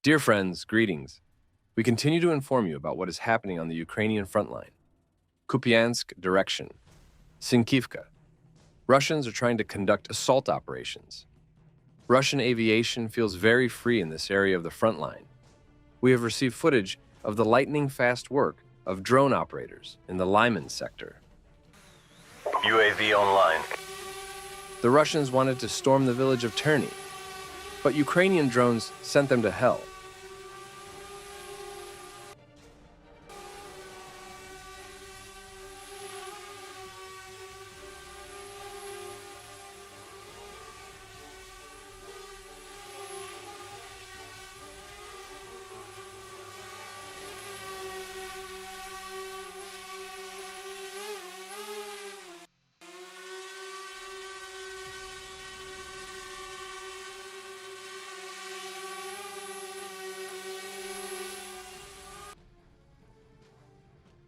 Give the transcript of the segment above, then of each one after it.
Dear friends, greetings. We continue to inform you about what is happening on the Ukrainian front line. Kupiansk direction. Sinkivka. Russians are trying to conduct assault operations. Russian aviation feels very free in this area of the front line. We have received footage of the lightning-fast work of drone operators in the Lyman sector. UAV online. The Russians wanted to storm the village of Terny, but Ukrainian drones sent them to hell.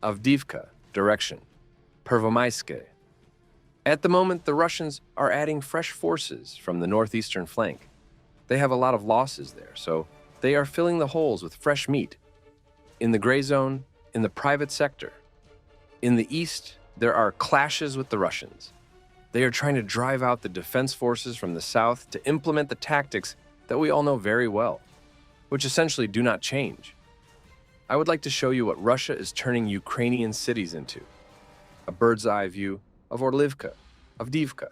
Avdiivka direction. Pervomaiske. At the moment, the Russians are adding fresh forces from the northeastern flank. They have a lot of losses there, so they are filling the holes with fresh meat. In the gray zone, in the private sector. In the east, there are clashes with the Russians. They are trying to drive out the defense forces from the south to implement the tactics that we all know very well, which essentially do not change. I would like to show you what Russia is turning Ukrainian cities into. A bird's eye view of Orlivka, Avdiivka.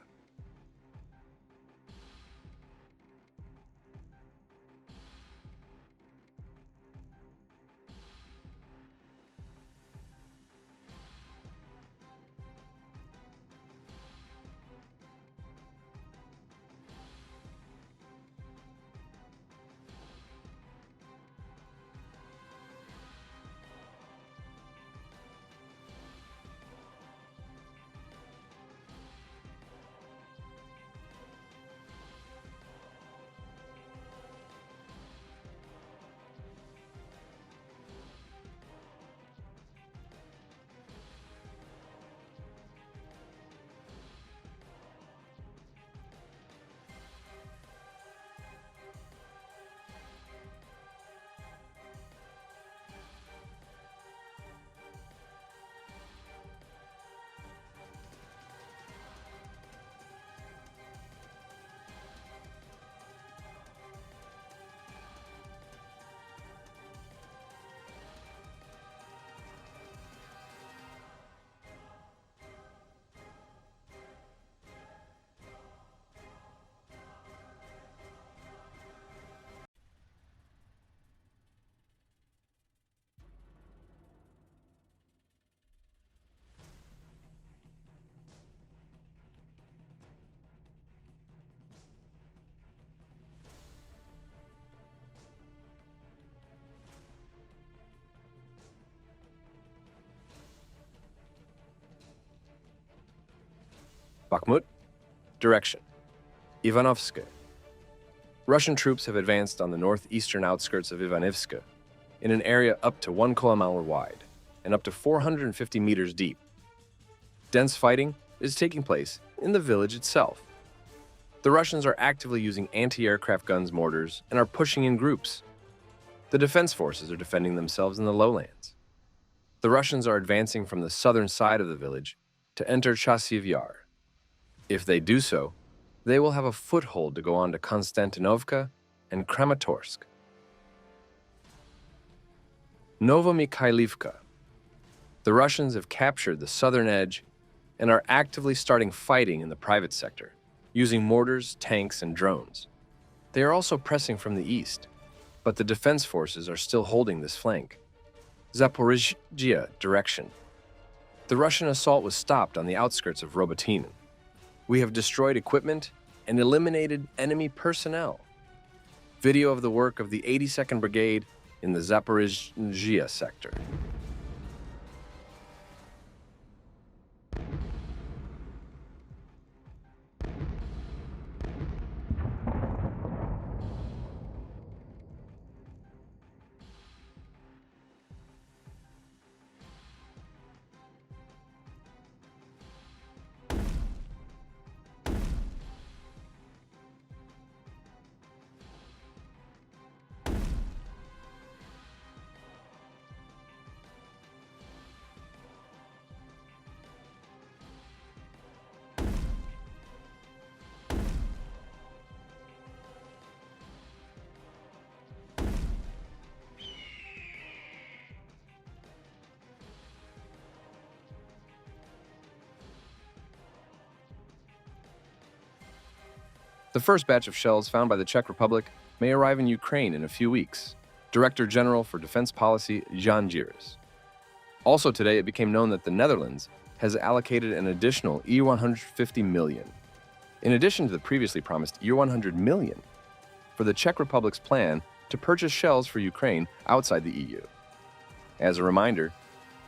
Bakhmut direction. Ivanovsk. Russian troops have advanced on the northeastern outskirts of Ivanivsk in an area up to 1 kilometer wide and up to 450 meters deep. Dense fighting is taking place in the village itself. The Russians are actively using anti-aircraft guns, mortars, and are pushing in groups. The defense forces are defending themselves in the lowlands. The Russians are advancing from the southern side of the village to enter Chasiv Yar. If they do so, they will have a foothold to go on to Konstantinovka and Kramatorsk. Novokalynove. The Russians have captured the southern edge and are actively starting fighting in the private sector, using mortars, tanks, and drones. They are also pressing from the east, but the defense forces are still holding this flank. Zaporizhzhia direction. The Russian assault was stopped on the outskirts of Robotyne. We have destroyed equipment and eliminated enemy personnel. Video of the work of the 82nd Brigade in the Zaporizhzhia sector. The first batch of shells found by the Czech Republic may arrive in Ukraine in a few weeks. Director General for Defense Policy Jan Giris. Also today, it became known that the Netherlands has allocated an additional €150 million, in addition to the previously promised €100 million, for the Czech Republic's plan to purchase shells for Ukraine outside the EU. As a reminder,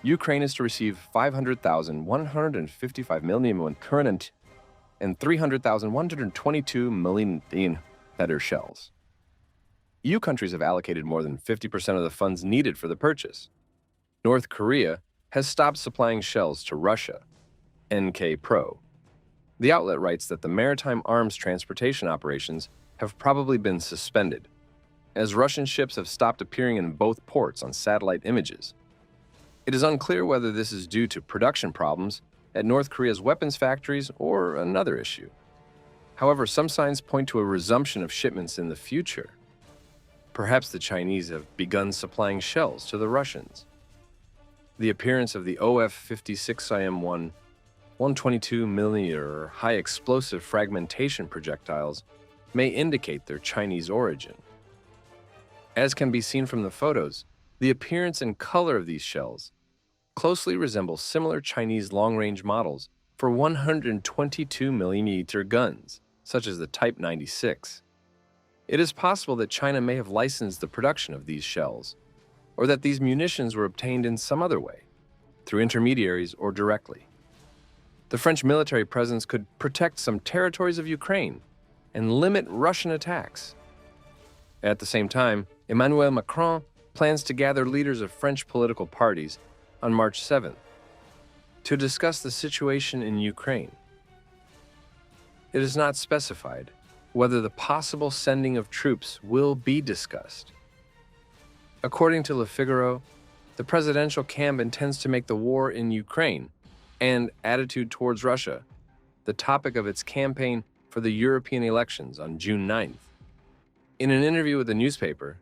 Ukraine is to receive 500,155 million current and 300,122 million better shells. EU countries have allocated more than 50% of the funds needed for the purchase. North Korea has stopped supplying shells to Russia, NK Pro. The outlet writes that the maritime arms transportation operations have probably been suspended, as Russian ships have stopped appearing in both ports on satellite images. It is unclear whether this is due to production problems at North Korea's weapons factories or another issue. However, some signs point to a resumption of shipments in the future. Perhaps the Chinese have begun supplying shells to the Russians. The appearance of the OF-56IM-1 122mm high-explosive fragmentation projectiles may indicate their Chinese origin. As can be seen from the photos, the appearance and color of these shells closely resemble similar Chinese long-range models for 122mm guns, such as the Type 96. It is possible that China may have licensed the production of these shells, or that these munitions were obtained in some other way, through intermediaries or directly. The French military presence could protect some territories of Ukraine and limit Russian attacks. At the same time, Emmanuel Macron plans to gather leaders of French political parties on March 7th to discuss the situation in Ukraine. It is not specified whether the possible sending of troops will be discussed. According to Le Figaro, the presidential camp intends to make the war in Ukraine and attitude towards Russia the topic of its campaign for the European elections on June 9th. In an interview with the newspaper,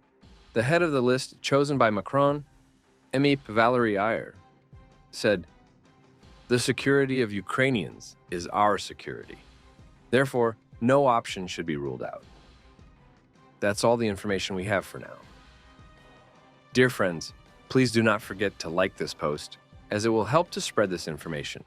the head of the list chosen by Macron, Emip Valerier, said, "The security of Ukrainians is our security. Therefore, no option should be ruled out." That's all the information we have for now. Dear friends, please do not forget to like this post, as it will help to spread this information.